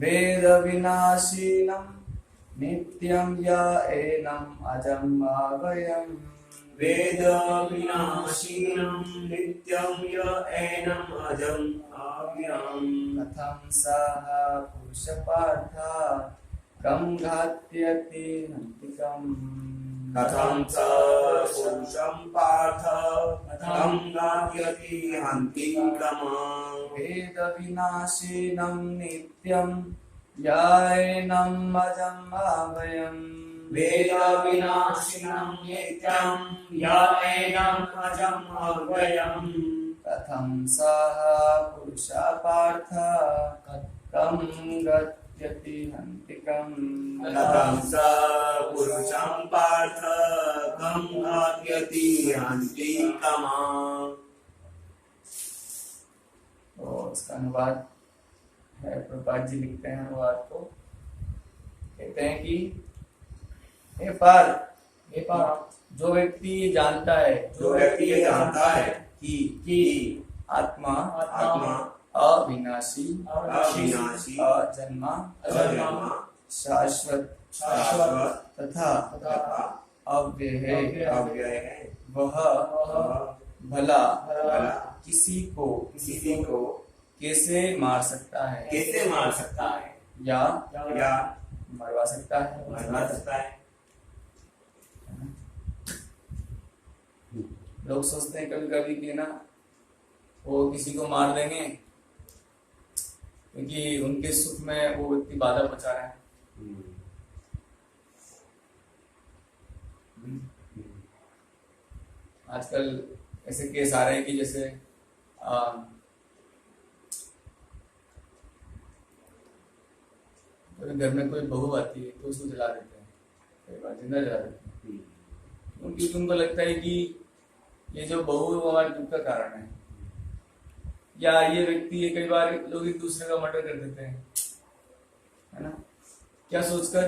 वेद विनाशिनं नित्यं य एनम् अजम् अभयम् वेद विनाशिनं नित्यं य एनम् अजम् अभयम् कथं सः पुरुष पार्थ कं घात्यति हन्तिकम् कथं स पुरुषं पार्थ कथं घात्यति हन्तिकम् वेद विनाशिनं नित्यं य एनम् अजम् अभयम् वेद विनाशिनं नित्यं य एनम् अजम् अभयम् कथं सः पुरुष पार्थ कं गत्यति हन्तिकम् कथं स पुरुषं पार्थ कं घात्यति हन्तिकम्। तो इसका अनुवाद है, प्रभुपाद जी लिखते हैं अनुवाद को, कहते हैं कि हे पार्थ, जो व्यक्ति ये जानता है कि आत्मा अविनाशी अजन्मा शाश्वत तथा अव्यय है, वह भला किसी को कैसे मार सकता है या मरवा सकता है। लोग सोचते हैं कभी कभी कि ना वो किसी को मार देंगे क्योंकि उनके सुख में वो व्यक्ति बाधा पहुंचा रहा है। आजकल ऐसे केस आ रहे हैं कि जैसे कभी घर में कोई बहू आती है तो उसको जला देते हैं, कई बार जिंदा जला देते हैं, क्योंकि तुमको लगता है कि ये जो बहू है वो हमारे दुख का कारण है, या ये व्यक्ति है, कई बार लोग एक दूसरे का मर्डर कर देते हैं, है ना, क्या सोचकर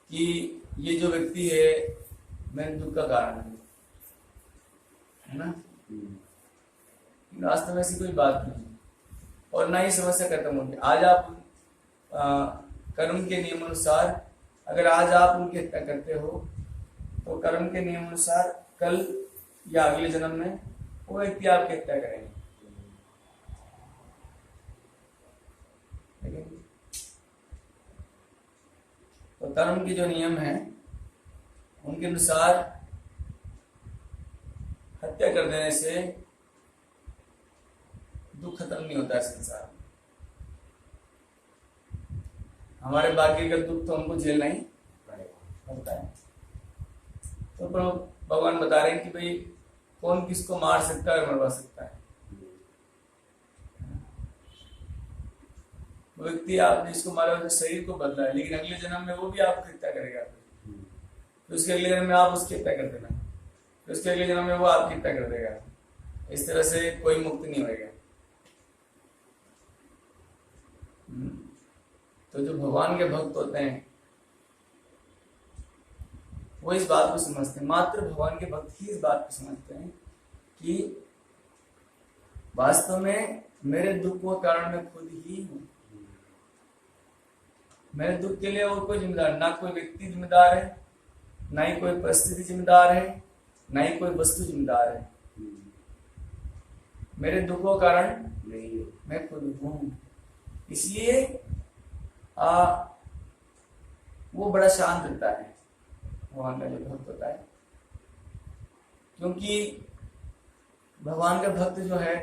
कि ये जो व्यक्ति है मेरे दुख का कारण है ना। वास्तव में ऐसी कोई बात नहीं और ना ही समस्या खत्म होगी। आज आप कर्म के नियम अनुसार अगर आज आप उनकी हत्या करते हो तो कर्म के नियम अनुसार कल या अगले जन्म में वो व्यक्ति आपकी हत्या करेंगे। लेकिन तो कर्म के जो नियम हैं उनके अनुसार हत्या कर देने से दुख खत्म नहीं होता है संसार में। हमारे बाकी का दुख तो हमको झेलना ही पड़ता है। तो भगवान बता रहे हैं कि भाई कौन किसको मार सकता है और मरवा सकता है। वो व्यक्ति आप जिसको मारा उसके शरीर को बदला है, लेकिन अगले जन्म में वो भी आपकी हत्या करेगा। तो उसके अगले जन्म में आप उसकी हत्या कर देना, तो उसके अगले जन्म में वो आपकी हत्या कर देगा। इस तरह से कोई मुक्त नहीं होगा। तो जो भगवान के भक्त होते हैं वो इस बात को समझते हैं, मात्र भगवान के भक्त ही इस बात को समझते हैं कि वास्तव में मेरे दुख का कारण मैं खुद ही हूं। मेरे दुख के लिए और कोई जिम्मेदार, ना कोई व्यक्ति जिम्मेदार है, ना ही कोई परिस्थिति जिम्मेदार है, ना ही कोई वस्तु जिम्मेदार है। मेरे दुख का कारण मैं खुद हूं। इसलिए वो बड़ा शांत रहता है भगवान का जो भक्त होता है, क्योंकि भगवान का भक्त जो है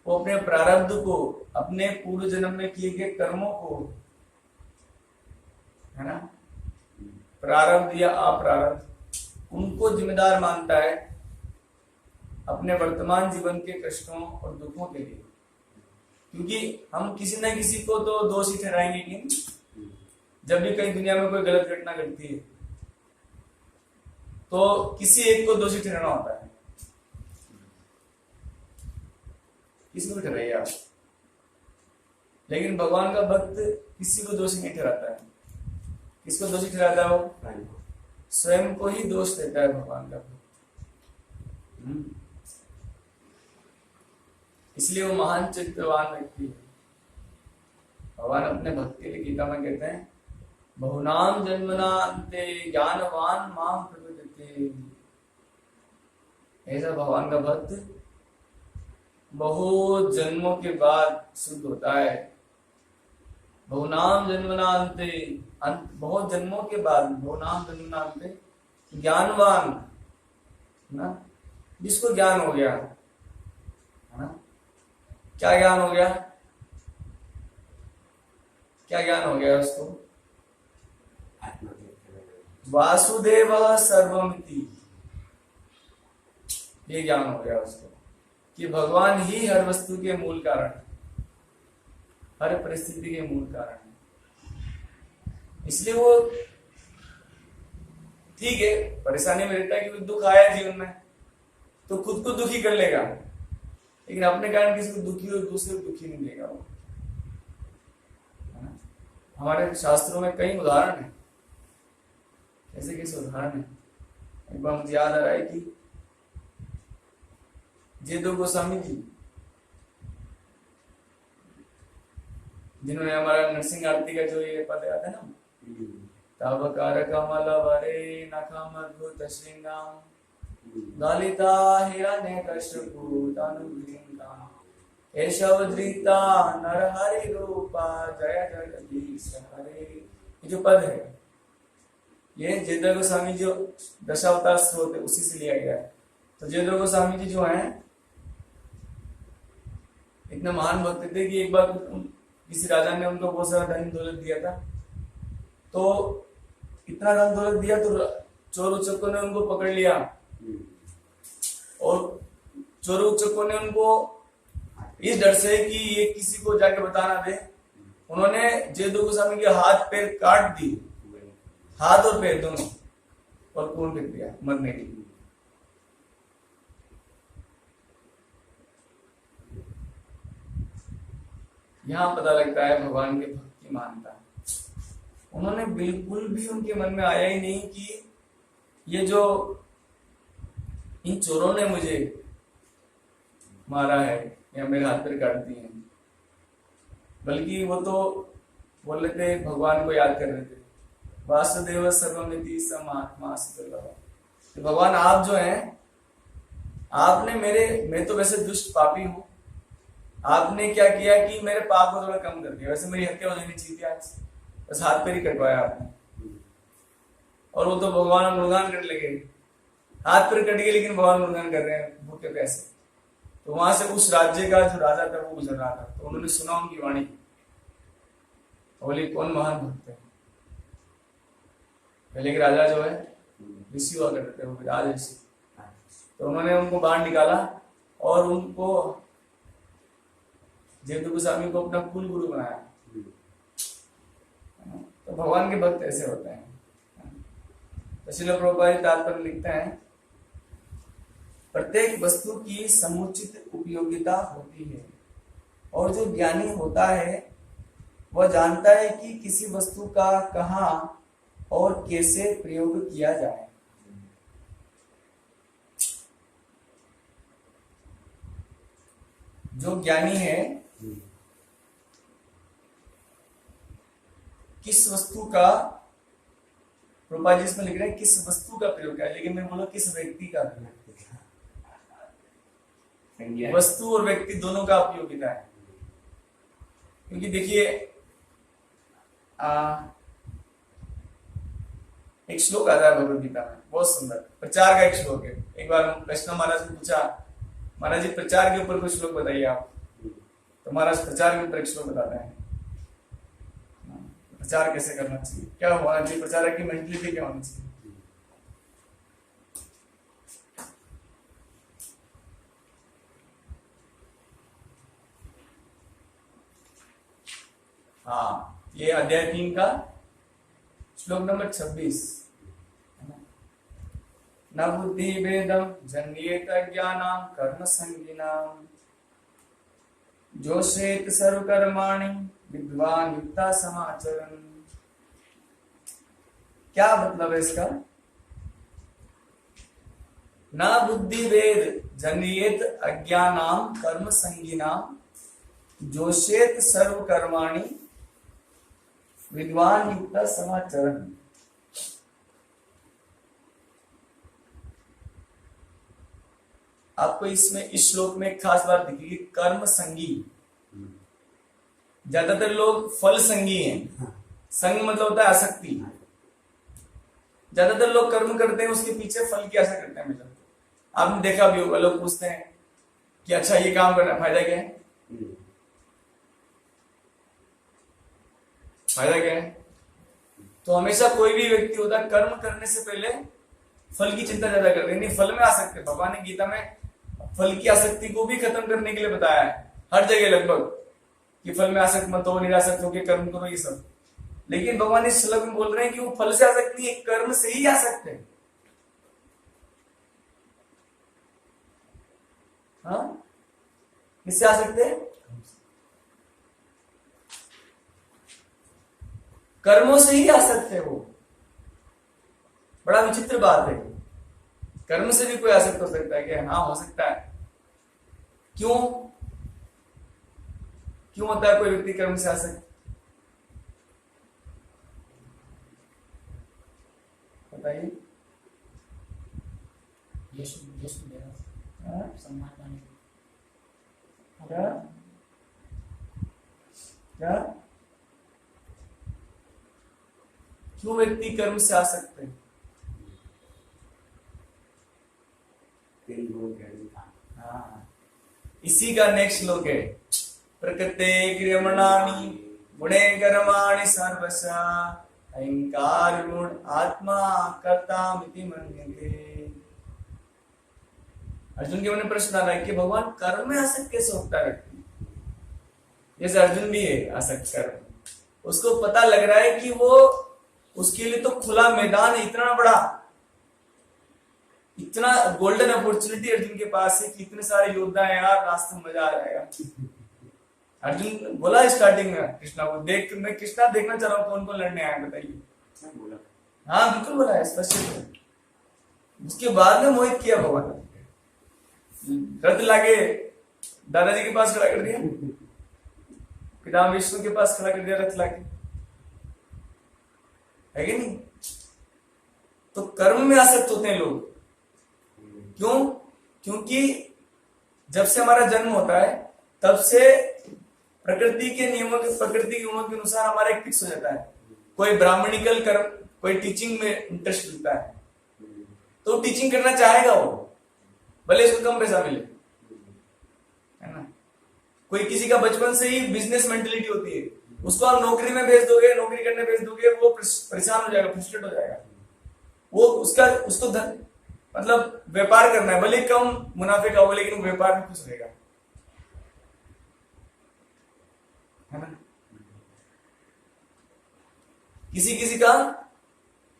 वो अपने प्रारब्ध को, अपने पूर्व जन्म में किए गए कर्मों को, है ना, प्रारब्ध या अप्रारब्ध, उनको जिम्मेदार मानता है अपने वर्तमान जीवन के कष्टों और दुखों के लिए। क्योंकि हम किसी न किसी को तो दोषी ठहराएंगे कि जब भी कहीं दुनिया में कोई गलत घटना घटती है तो किसी एक को दोषी ठहराना होता है। किसको ठहराइए आप, लेकिन भगवान का भक्त किसी को दोषी नहीं ठहराता है। किसको दोषी ठहराता है? वो स्वयं को ही दोष देता है भगवान का भक्त। इसलिए वो महान चित्तवान व्यक्ति है। भगवान अपने भक्त के लिए गीता में कहते हैं, बहुनाम जन्मनान्ते ज्ञानवान माम प्रपद्यते। ऐसा भगवान का भक्त बहुत जन्मों के बाद शुद्ध होता है। बहुनाम जन्मनान्ते, बहुत जन्मों के बाद, बहुनाम जन्मनान्ते ज्ञानवान, ना, जिसको ज्ञान हो गया, है ना। क्या ज्ञान हो गया? क्या ज्ञान हो गया उसको? वासुदेव सर्वमिति, ये ज्ञान हो गया उसको कि भगवान ही हर वस्तु के मूल कारण है, हर परिस्थिति के मूल कारण है। इसलिए वो ठीक है, परेशानी में रहता है कि दुख आया जीवन में तो खुद को दुखी कर लेगा, लेकिन अपने कारण किसी को दुखी और दूसरे को दुखी नहीं देगा वो। हमारे शास्त्रों में कई उदाहरण है, कैसे कैसे उदाहरण है। एक बार मुझे याद आ रहा है कि जयदेव गोस्वामी जी, जिन्होंने हमारा नरसिंह आरती का जो ये पद आता है ना, तावकार कमल वरे नखम अद्भुत श्रृंगाम दलिता हिरण्य कश्यपु तनुभृंगाम केशवधृता नरहरि रूपा जय जगदीश हरे। ये जो पद है ये जयदेव गोस्वामी जो दशावतार स्रोत है उसी से लिया गया है। तो जयदेव गोस्वामी जी जो हैं इतने महान भक्त थे कि एक बार किसी राजा ने उनको बहुत सारा धन दौलत दिया था, तो इतना धन दौलत दिया तो चोर उचक्कों ने उनको पकड़ लिया और चोर उचक्कों ने उनको इस डर से कि ये किसी को जाके बता ना दे, उन्होंने जयदेव गोस्वामी के हाथ पैर काट दिए, हाथ और पैर दोनों, और खून फेंक दिया मरने के लिए। यहां पता लगता है भगवान के भक्त की महानता। उन्होंने बिल्कुल भी उनके मन में आया ही नहीं कि ये जो इन चोरों ने मुझे मारा है या मेरे हाथ पर काट दिए हैं, बल्कि वो तो बोल रहे थे, भगवान को याद कर रहे थे, वासुदेव सर्वमिति समात्मा तो भगवान आप जो हैं, आपने मैं तो वैसे दुष्ट पापी हूं, आपने क्या किया कि मेरे पाप को थोड़ा कम कर दिया। वैसे मेरी हत्या हो जानी चाहिए थी आज, बस हाथ पैर ही कटवाया आपने। और वो तो भगवान गुणगान करने लगे, हाथ पैर कट गए लेकिन भगवान गुणगान कर रहे हैं भूखे पैसे। तो वहां से उस राज्य का जो राजा था वो गुजर रहा था, तो उन्होंने सुना उनकी वाणी, बोले कौन महान भक्त है। पहले के राजा जो है ऋषि हुआ करते थे, वो राज ऋषि, तो उन्होंने उनको बाहर निकाला और उनको जयदेव गोस्वामी को अपना कुल गुरु बनाया। तो भगवान के भक्त ऐसे होते हैं। तो श्रील प्रभुपाद तात्पर्य लिखते हैं, प्रत्येक वस्तु की समुचित उपयोगिता होती है और जो ज्ञानी होता है वह जानता है कि किसी वस्तु का कहाँ और कैसे प्रयोग किया जाए। जो ज्ञानी है किस वस्तु का, प्रभुपाद जी इसमें लिख रहे हैं किस वस्तु का प्रयोग है, लेकिन मैं बोला किस व्यक्ति का प्रयोग। वस्तु और व्यक्ति दोनों का उपयोगिता है। क्योंकि देखिए एक श्लोक आता है भगवद गीता में, बहुत सुंदर, प्रचार का एक श्लोक है। एक बार वैष्णव महाराज ने पूछा, महाराज जी प्रचार के ऊपर कुछ श्लोक बताइए आप। तो महाराज प्रचार के ऊपर एक श्लोक बताते हैं, प्रचार कैसे करना चाहिए, क्या होना चाहिए, प्रचारक की मेंटलिटी क्या होनी चाहिए। हाँ, ये अध्याय 3 का श्लोक नंबर 26। न बुद्धि भेदम जन्येत ज्ञानाम कर्म संगिनाम जोषेत सर्वकर्माणि विद्वान युक्ता समाचरण। क्या मतलब है इसका? न बुद्धि भेद जनियेत अज्ञानाम कर्म संगीनाम जोशेत सर्व कर्माणि विद्वान युक्त समाचरण। आपको इसमें इस श्लोक में एक खास बात दिखेगी, कर्म संगी। ज्यादातर लोग फल संगी हैं। संग मतलब होता है आसक्ति। ज्यादातर लोग कर्म करते हैं, उसके पीछे फल की आशा करते हैं हमेशा। आपने देखा भी होगा, लोग पूछते हैं कि अच्छा ये काम करना फायदा क्या है, फायदा क्या है। तो हमेशा कोई भी व्यक्ति होता है कर्म करने से पहले फल की चिंता ज्यादा करते हैं। नहीं, फल में आसक्ति, भगवान ने गीता में फल की आसक्ति को भी खत्म करने के लिए बताया है हर जगह लगभग, कि फल में आसक्त मत हो, निरासक्त होकर कर्म करो, ये सब। लेकिन भगवान इस श्लोक में बोल रहे हैं कि वो फल से आसक्त नहीं है, कर्म से ही आसक्त है। हाँ, किससे आसक्त है? कर्मों से ही आसक्त है वो। बड़ा विचित्र बात है। कर्म से भी कोई आसक्त हो सकता है क्या? हाँ, हो सकता है। क्यों क्यों होता है कोई व्यक्ति कर्म से आसक्त? बताइए। यश मिलेगा, हाँ? सम्मान पाने क्या क्या क्यों व्यक्ति कर्म से आसक्त है? हाँ, इसी का नेक्स्ट श्लोक है, प्रकृते क्रियमाणानि गुणे कर्माणि सर्वशः अहंकार गुण आत्मा कर्तामिति मन्यते। अर्जुन के मन में प्रश्न आ रहा है कि भगवान कर्म में आसक्त कैसे होता है व्यक्ति? जैसे अर्जुन भी है आसक्त कर्म। उसको पता लग रहा है कि वो, उसके लिए तो खुला मैदान है इतना बड़ा, इतना गोल्डन अपॉर्चुनिटी अर्जुन के पास है कि इतने सारे योद्धा है यार, रास्ते में मजा आ जाएगा। अर्जुन बोला स्टार्टिंग में कृष्णा को, देख मैं कृष्णा देखना चाह रहा हूँ कौन कौन लड़ने आया बताइए। हाँ बिल्कुल बोला है स्पष्ट। उसके बाद में मोहित किया भगवान, रथ लाके दादाजी के पास खड़ा कर दिया, पिता विष्णु के पास खड़ा कर दिया रथ लाके, है कि नहीं? तो कर्म में आसक्त होते हैं लोग। क्यों? क्योंकि जब से हमारा जन्म होता है तब से प्रकृति के नियमों के, प्रकृति के गुणों के अनुसार हमारा एक फिक्स हो जाता है। कोई ब्राह्मणिकल कर्म, कोई टीचिंग में इंटरेस्ट लेता है तो टीचिंग करना चाहेगा वो, भले उसको कम पैसा मिले, है ना। कोई किसी का बचपन से ही बिजनेस मेंटेलिटी होती है, उसको आप नौकरी में भेज दोगे, नौकरी करने भेज दोगे, वो परेशान हो जाएगा, फ्रस्ट्रेट हो जाएगा। वो उसको धन मतलब व्यापार करना है, भले कम मुनाफे का हो लेकिन व्यापार में खुश रहेगा, है ना। किसी किसी का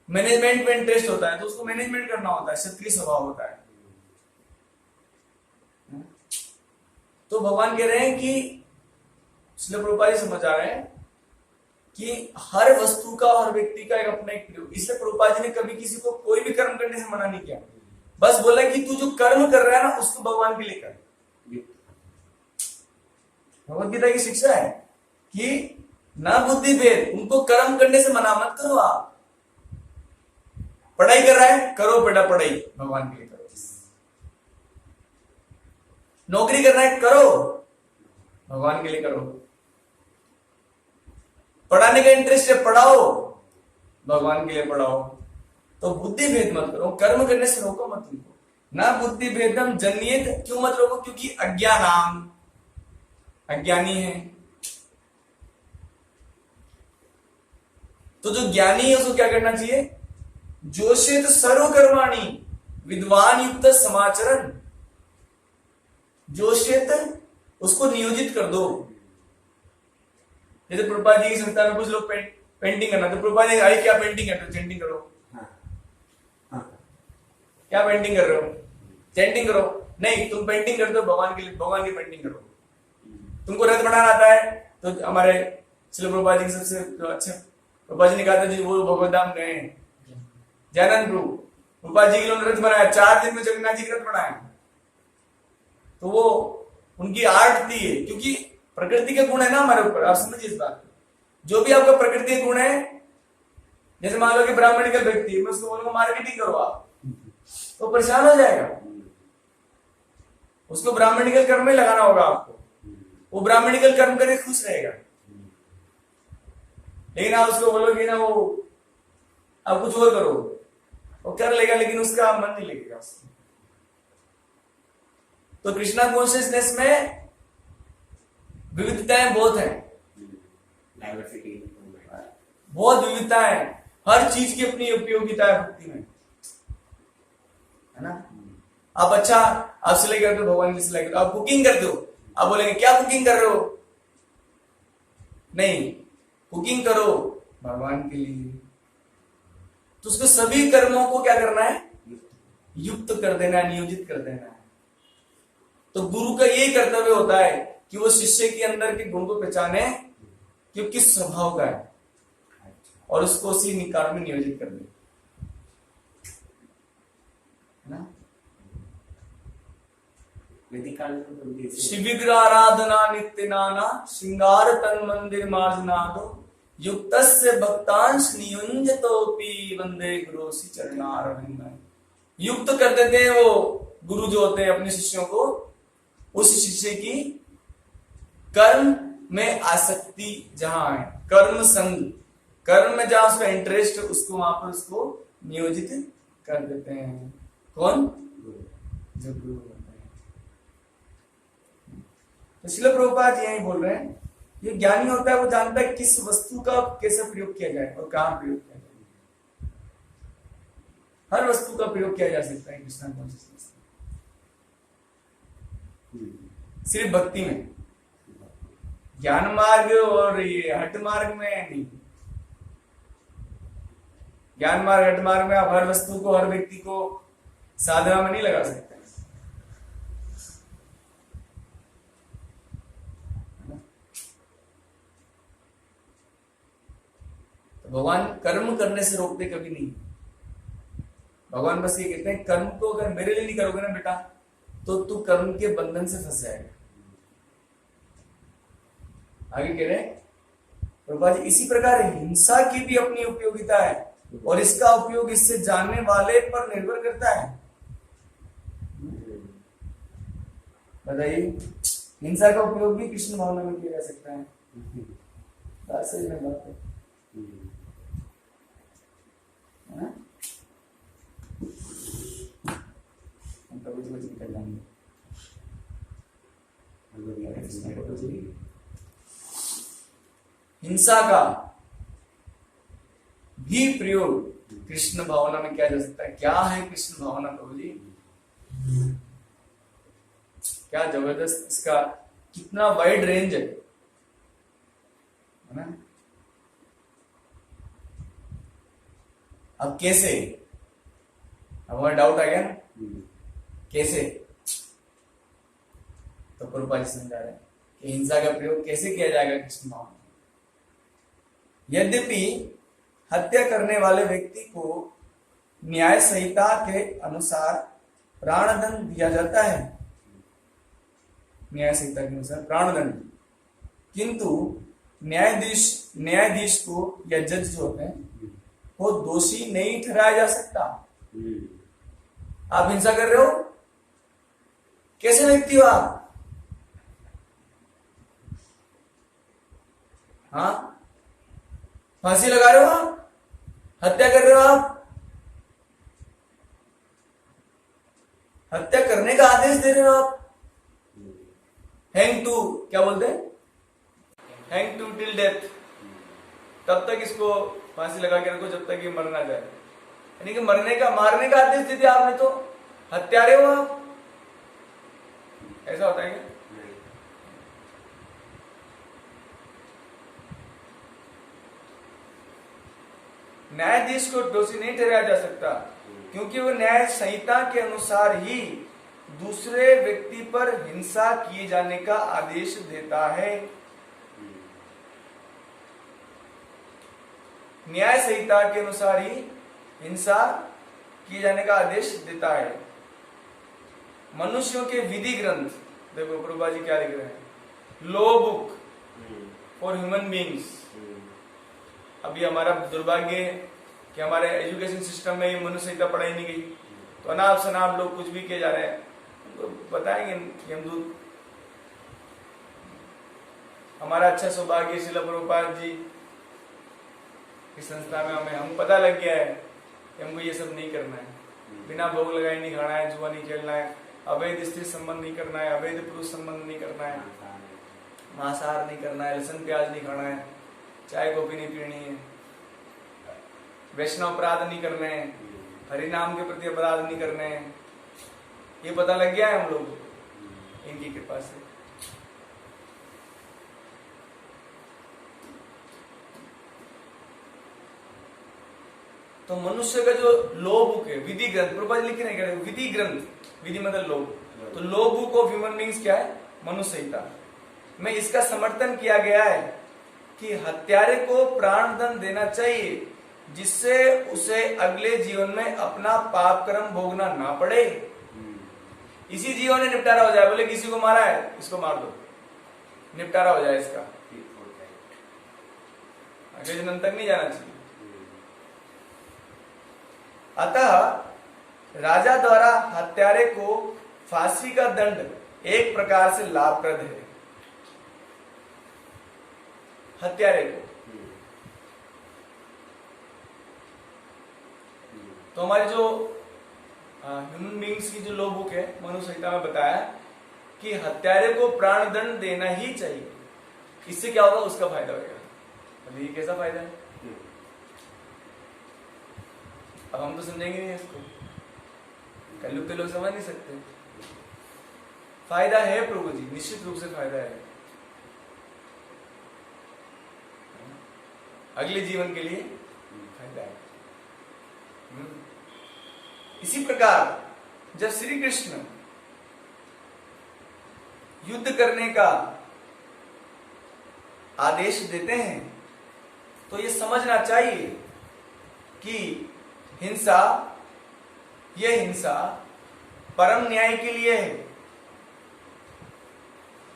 मैनेजमेंट में इंटरेस्ट होता है तो उसको मैनेजमेंट करना होता है, क्षत्रिय स्वभाव होता है। तो भगवान कह रहे हैं कि इसलिए प्रभुपाद जी समझ आ रहे हैं कि हर वस्तु का, हर व्यक्ति का एक अपना एक प्रयोग। इसलिए प्रभुपाद जी ने कभी किसी को कोई भी कर्म करने से मना नहीं किया, बस बोला कि तू जो कर्म कर रहा है ना उसको भगवान के लिए कर। भगवद गीता की शिक्षा है कि ना बुद्धि भेद, उनको कर्म करने से मना मत करो। आप पढ़ाई कर रहा है, करो बेटा पढ़ाई, भगवान के लिए करो। नौकरी करना है, करो, भगवान के लिए करो। पढ़ाने का इंटरेस्ट है, पढ़ाओ, भगवान के लिए पढ़ाओ। तो बुद्धि भेद मत करो, कर्म करने से रोको मत उनको। ना बुद्धि भेदम जनियेत, क्यों मत रोको? क्योंकि अज्ञानाम, अज्ञानी है। तो जो ज्ञानी है उसको क्या करना चाहिए? जोशित सर्वकर्माणि विद्वान युक्त समाचरण। जोशित, उसको नियोजित कर दो। जैसे प्रभुपाद जी की संस्था में कुछ लोग पेंटिंग करना, तो प्रभुपाद जी आई क्या पेंटिंग करते हो? चैंटिंग करो। क्या पेंटिंग कर रहे हो? चैंटिंग करो। नहीं, तुम पेंटिंग करते हो भगवान के लिए, भगवान की पेंटिंग करो। तुमको रथ बनाना आता है तो हमारे श्री प्रभुपाद जी सबसे जो अच्छे प्रभुपाद जी ने कहा था जी, वो भगवत धाम गए जयानंद प्रभु, रूपा जी के लिए रथ बनाया, 4 दिन में जगन्नाथ जी का रथ बनाया। तो वो उनकी आर्ट थी, क्योंकि प्रकृति के गुण है ना हमारे ऊपर। आप समझिए इस बात को। जो भी आपका प्रकृति के गुण है, जैसे मान लो कि ब्राह्मणिकल व्यक्ति, मैं उसको बोलूंगा मार्केटिंग करो आप, तो परेशान हो जाएगा। उसको ब्राह्मणिकल कर्म में लगाना होगा आपको, वो ब्राह्मणिकल कर्म करके खुश रहेगा। लेकिन आप उसको बोलोगे ना, वो आप कुछ और करो, वो कर लेगा, लेकिन उसका मन नहीं लगेगा उसको। तो कृष्णा कॉन्शियसनेस में विविधताएं बहुत है, डाइवर्सिटी, बहुत विविधता है। हर चीज की अपनी उपयोगिता है भक्ति में, है ना। आप अच्छा आप सिलाई करते हो, भगवान की सिलाई करते हो। आप कुकिंग करते हो, आप बोलेंगे क्या कुकिंग कर रहे हो? नहीं, कुकिंग करो भगवान के लिए। तो उसके सभी कर्मों को क्या करना है? युक्त कर देना है, नियोजित कर देना है। तो गुरु का यही कर्तव्य होता है कि वो शिष्य के अंदर के गुण को पहचाने कि वो किस स्वभाव का है, और उसको उसी निकाल में नियोजित कर दे, है ना। शिविग्र आराधना नित्य नाना श्रृंगार तन मंदिर मार्जनादो युक्तस्य भक्तांश नियुंजतोपि वंदे गुरु श्री चरणारविंद। युक्त कर देते हैं वो गुरु जो होते हैं अपने शिष्यों को, उस शिष्य की कर्म में आसक्ति जहां है, कर्म संग, कर्म में जहां उसका इंटरेस्ट, उसको वहां पर उसको नियोजित कर देते हैं। कौन? जो गुरु होते हैं। तो श्रील प्रभुपाद यही बोल रहे हैं, ये ज्ञानी होता है, वो जानता है किस वस्तु का कैसे प्रयोग किया जाए और कहां प्रयोग किया जाए। हर वस्तु का प्रयोग किया जा सकता है कृष्णा कॉन्शियसनेस में, सिर्फ भक्ति में। ज्ञान मार्ग और ये हट मार्ग में नहीं। ज्ञान मार्ग हट मार्ग में आप हर वस्तु को, हर व्यक्ति को साधना में नहीं लगा सकते। तो भगवान कर्म करने से रोकते कभी नहीं। भगवान बस ये कहते हैं कर्म को अगर मेरे लिए नहीं करोगे ना बेटा, तो तू कर्म के बंधन से फंस जाएगा। आगे कह रहे हैं प्रभुपाद जी, इसी प्रकार हिंसा की भी अपनी उपयोगिता है, और इसका उपयोग इससे जानने वाले पर निर्भर करता है। बताइए, हिंसा का उपयोग भी कृष्ण भावना में किया जा सकता है। बात सही में बात है ना। हम तो कुछ निकल जाएंगे। हिंसा का भी प्रयोग कृष्ण भावना में किया जा सकता है। क्या है कृष्ण भावना प्रभु जी? क्या जबरदस्त, इसका कितना वाइड रेंज है ना। अब कैसे, अब हमारा डाउट आ गया ना, कैसे? तो प्रभुपाद जी समझा रहे हैं कि हिंसा का प्रयोग कैसे किया जाएगा कृष्ण भावना। यद्यपि हत्या करने वाले व्यक्ति को न्याय संहिता के अनुसार प्राणदंड दिया जाता है, न्याय संहिता के अनुसार प्राणदंड, किंतु न्यायाधीश को या जज जो होते हैं वो दोषी नहीं ठहराया जा सकता। आप हिंसा कर रहे हो, कैसे व्यक्ति हो आप? हाँ, फांसी लगा रहे हो आप, हत्या कर रहे हो आप, हत्या करने का आदेश दे रहे हो आप। हैंग टू, क्या बोलते हैं, हैंग टू टिल डेथ, तब तक इसको फांसी लगा के रखो जब तक ये मर ना जाए। यानी कि मारने का आदेश दे दिया आपने, तो हत्यारे हो आप। ऐसा होता है क्या? न्यायाधीश को दोषी नहीं ठहराया जा सकता, क्योंकि वो न्याय संहिता के अनुसार ही दूसरे व्यक्ति पर हिंसा किए जाने का आदेश देता है। न्याय संहिता के अनुसार ही हिंसा किए जाने का आदेश देता है। मनुष्यों के विधि ग्रंथ, देखो प्रभुपाद जी क्या लिख रहे हैं, law book for human beings. अभी हमारा दुर्भाग्य है कि हमारे एजुकेशन सिस्टम में ये मनुष्य संहिता पढ़ाई नहीं गई, तो अनाप शनाप लोग कुछ भी किए जा रहे हैं। तो बताएंगे कि यमदूत, हमारा अच्छा सौभाग्य श्रील प्रभुपाद जी की संस्था में हम पता लग गया है कि हमको ये सब नहीं करना है, बिना भोग लगाए नहीं खाना है, जुआ नहीं खेलना है, अवैध स्त्री संबंध नहीं करना है, अवैध पुरुष संबंध नहीं करना है, मांसाहार नहीं करना है, लहसुन प्याज नहीं खाना है, चाय कॉफी नहीं पीनी है, वैष्णव अपराध नहीं करने हैं, हरि नाम के प्रति अपराध नहीं करने हैं। ये पता लग गया है हम लोग इनकी कृपा से। तो मनुष्य का जो लॉ बुक है, विधि ग्रंथ, प्रभुपाद लिख रहे हैं विधि ग्रंथ, विधि मतलब लॉ, तो law book of human beings क्या है, मनुष्य संहिता में इसका समर्थन किया गया है कि हत्यारे को प्राण दंड देना चाहिए, जिससे उसे अगले जीवन में अपना पाप कर्म भोगना ना पड़े, इसी जीवन में निपटारा हो जाए। बोले किसी को मारा है, इसको मार दो, निपटारा हो जाए इसका, अगले जन्म तक नहीं जाना चाहिए। अतः राजा द्वारा हत्यारे को फांसी का दंड एक प्रकार से लाभप्रद है। हत्यारे को तो हमारी जो ह्यूमन बीइंग्स की जो लॉ बुक है, मनुष्य संहिता में बताया कि हत्यारे को प्राण दंड देना ही चाहिए। इससे क्या होगा, उसका फायदा होगा। ये कैसा फायदा है, अब हम तो समझेंगे नहीं इसको, कलयुग के लोग समझ नहीं सकते। फायदा है प्रभु जी, निश्चित रूप से फायदा है, अगले जीवन के लिए फायदा है। इसी प्रकार जब श्री कृष्ण युद्ध करने का आदेश देते हैं तो ये समझना चाहिए कि यह हिंसा परम न्याय के लिए है,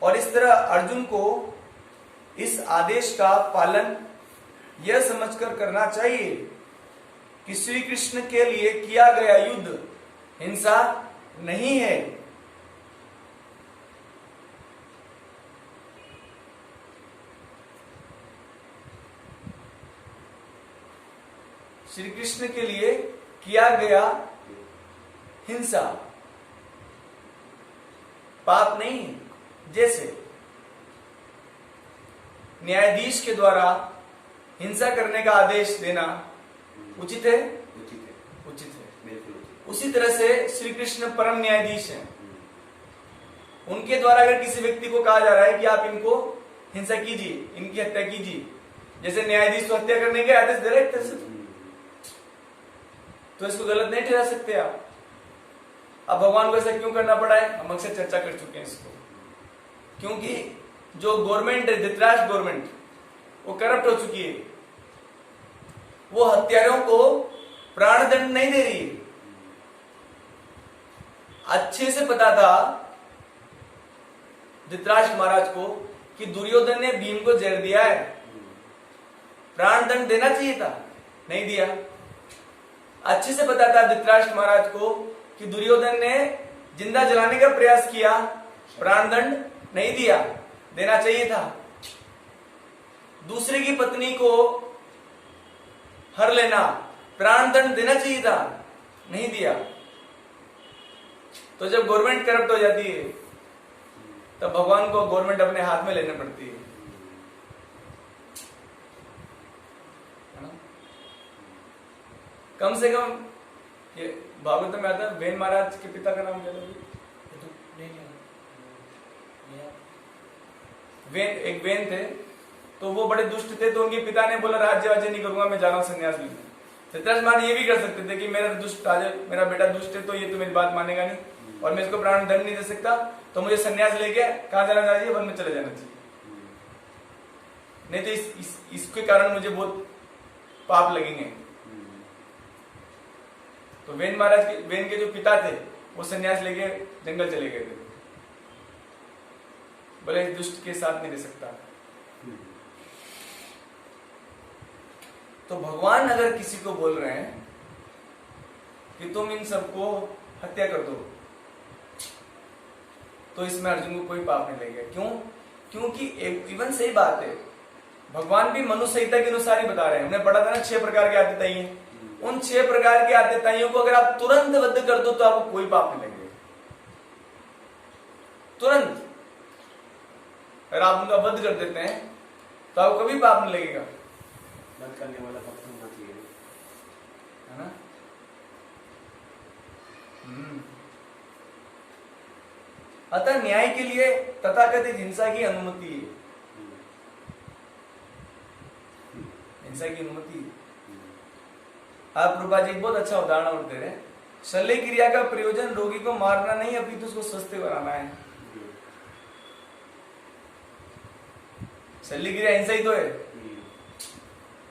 और इस तरह अर्जुन को इस आदेश का पालन यह समझकर करना चाहिए कि श्री कृष्ण के लिए किया गया युद्ध हिंसा नहीं है। श्री कृष्ण के लिए किया गया हिंसा पाप नहीं है। जैसे न्यायाधीश के द्वारा हिंसा करने का आदेश देना उचित है, उचित है, बिल्कुल उचित। उसी तरह से श्री कृष्ण परम न्यायाधीश हैं, उनके द्वारा अगर किसी व्यक्ति को कहा जा रहा है कि आप इनको हिंसा कीजिए, इनकी हत्या कीजिए, जैसे न्यायाधीश तो हत्या करने के आदेश दे रहे हैं, तो इसको गलत नहीं ठहरा सकते आप। अब भगवान को ऐसा क्यों करना पड़ा है, हम अक्सर चर्चा कर चुके हैं इसको। क्योंकि जो गवर्नमेंट है, धृतराष्ट्र गवर्नमेंट, वो करप्ट हो चुकी है, वो हत्यारों को प्राण दंड नहीं दे रही। अच्छे से पता था धृतराष्ट्र महाराज को कि दुर्योधन ने भीम को जहर दिया है, प्राण दंड देना चाहिए था, नहीं दिया। अच्छे से पता था धृतराष्ट्र महाराज को कि दुर्योधन ने जिंदा जलाने का प्रयास किया, प्राण दंड नहीं दिया, देना चाहिए था। दूसरे की पत्नी को हर लेना, प्राण दंड देना चाहिए था, नहीं दिया। तो जब गवर्नमेंट करप्ट हो जाती है तब भगवान को गवर्नमेंट अपने हाथ में लेने पड़ती है ना? कम से कम ये भागवत में आता है, वेन महाराज के पिता का नाम क्या था? एक वेन थे, तो वो बड़े दुष्ट थे, तो उनके पिता ने बोला राज्य वाज्य नहीं करूंगा, मैं जा रहा हूं संन्यास लेने। धृतराष्ट्र महाराज ये भी कर सकते थे कि मेरा बेटा दुष्ट है, तो ये तो मेरी बात मानेगा नहीं और मैं इसको प्राण दंड नहीं दे सकता, तो मुझे संन्यास लेके कहां जाना चाहिए, वन में चले जाना चाहिए, नहीं तो इसके कारण मुझे बहुत पाप लगेंगे। तो वेन के जो पिता थे वो सन्यास लेके जंगल चले गए थे, बोले इस दुष्ट के साथ नहीं रह सकता। तो भगवान अगर किसी को बोल रहे हैं कि तुम इन सबको हत्या कर दो, तो इसमें अर्जुन को कोई पाप नहीं लगेगा। क्यों? क्योंकि इवन सही बात है, भगवान भी मनुष्य संहिता के अनुसार ही बता रहे हैं। हमने पढ़ा था ना 6 प्रकार के आतिताई हैं। उन 6 प्रकार के आतिताइयों को अगर आप तुरंत वध कर दो तो आपको कोई पाप नहीं लगेगा। तुरंत अगर आप उनका वध कर देते हैं तो आपको कभी पाप नहीं लगेगा, वध करने वाला पक्ष होना चाहिए, है ना? अतः न्याय के लिए तथाकथित हिंसा की अनुमति है। हिंसा की अनुमति है। आप प्रभा जी बहुत अच्छा उदाहरण और दे रहे हैं। शल्य क्रिया का प्रयोजन रोगी को मारना नहीं, अपितु उसको स्वस्थ बनाना है। शल्य क्रिया हिंसा ही तो है।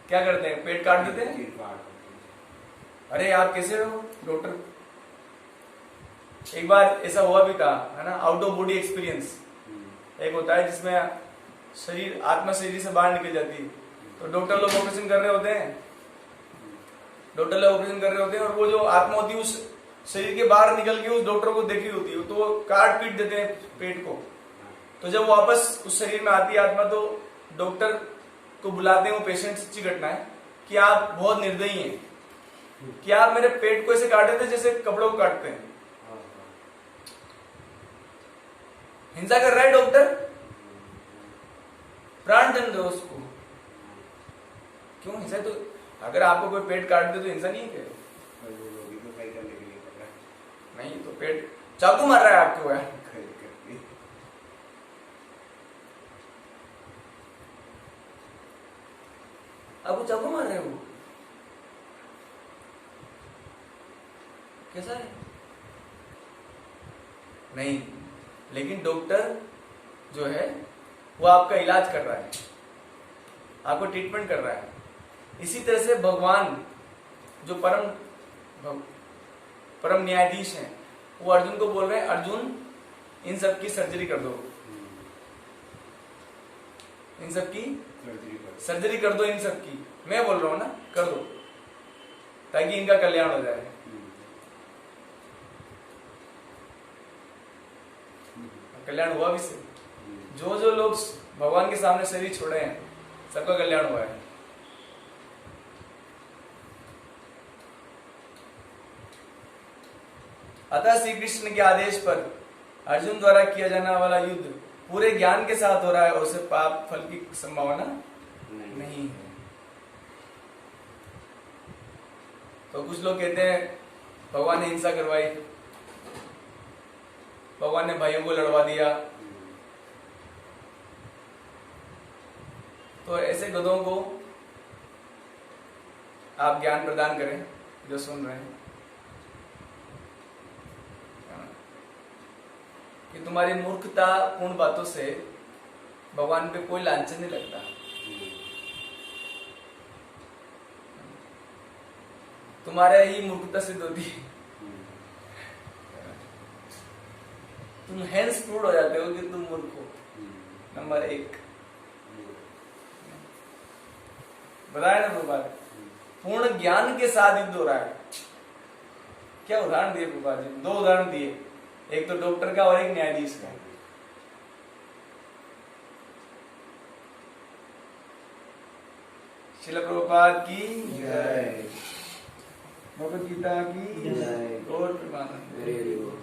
क्या करते हैं? पेट काट देते हैं। अरे आप कैसे हो डॉक्टर? एक बार ऐसा हुआ भी था, है ना, आउट ऑफ बॉडी एक्सपीरियंस। एक होता है जिसमें शरीर आत्मा शरीर से बाहर निकल जाती है। तो डॉक्टर लोग ऑपरेशन कर रहे होते हैं, और वो जो आत्मा होती है उस शरीर के बाहर निकल के उस डॉक्टर को देख रही होती है, तो वो काट पीट देते हैं पेट को। तो जब वापस उस शरीर में आती है आत्मा, तो डॉक्टर को बुलाते हैं वो पेशेंट। सच्ची घटना है कि आप बहुत निर्दयी हैं कि आप मेरे पेट को ऐसे काटे थे जैसे कपड़ों को काटते हैं। हिंसा कर रहा है डॉक्टर, प्राण दंड दो उसको। क्यों हिंसा? तो अगर आपको कोई पेट काट दे तो हिंसा नहीं है क्या? नहीं तो पेट चाकू मार रहा है आपको, है आपको चाकू मार रहे हो, कैसा है? नहीं, लेकिन डॉक्टर जो है वो आपका इलाज कर रहा है, आपको ट्रीटमेंट कर रहा है। इसी तरह से भगवान जो परम न्यायाधीश हैं, वो अर्जुन को बोल रहे हैं, अर्जुन इन सब की सर्जरी कर दो, इन सब की सर्जरी कर दो, इन सब की। मैं बोल रहा हूं ना, कर दो ताकि इनका कल्याण हो जाए। कल्याण हुआ भी से जो लोग भगवान के सामने शरीर छोड़े हैं सबका कल्याण हुआ है। अतः श्री कृष्ण के आदेश पर अर्जुन द्वारा किया जाने वाला युद्ध पूरे ज्ञान के साथ हो रहा है और उसे पाप फल की संभावना नहीं है। तो कुछ लोग कहते हैं भगवान ने हिंसा करवाई, भगवान ने भाइयों को लड़वा दिया। तो ऐसे गधों को आप ज्ञान प्रदान करें जो सुन रहे हैं कि तुम्हारी मूर्खता पूर्ण बातों से भगवान पे कोई लांछन नहीं लगता। तुम्हारे ही मूर्खता सिद्ध होती है, तुम हैंस प्रूव हो जाते हो कि तुम मूर्ख हो। नंबर 1 बताया ना बात, पूर्ण ज्ञान के साथ युद्ध हो रहा है। क्या उदाहरण दिए प्रभा जी? 2 उदाहरण दिए, एक तो डॉक्टर का और एक न्यायाधीश का। श्रील प्रभुपाद की जय, भगवद गीता की जय, गौर प्रेमानंद।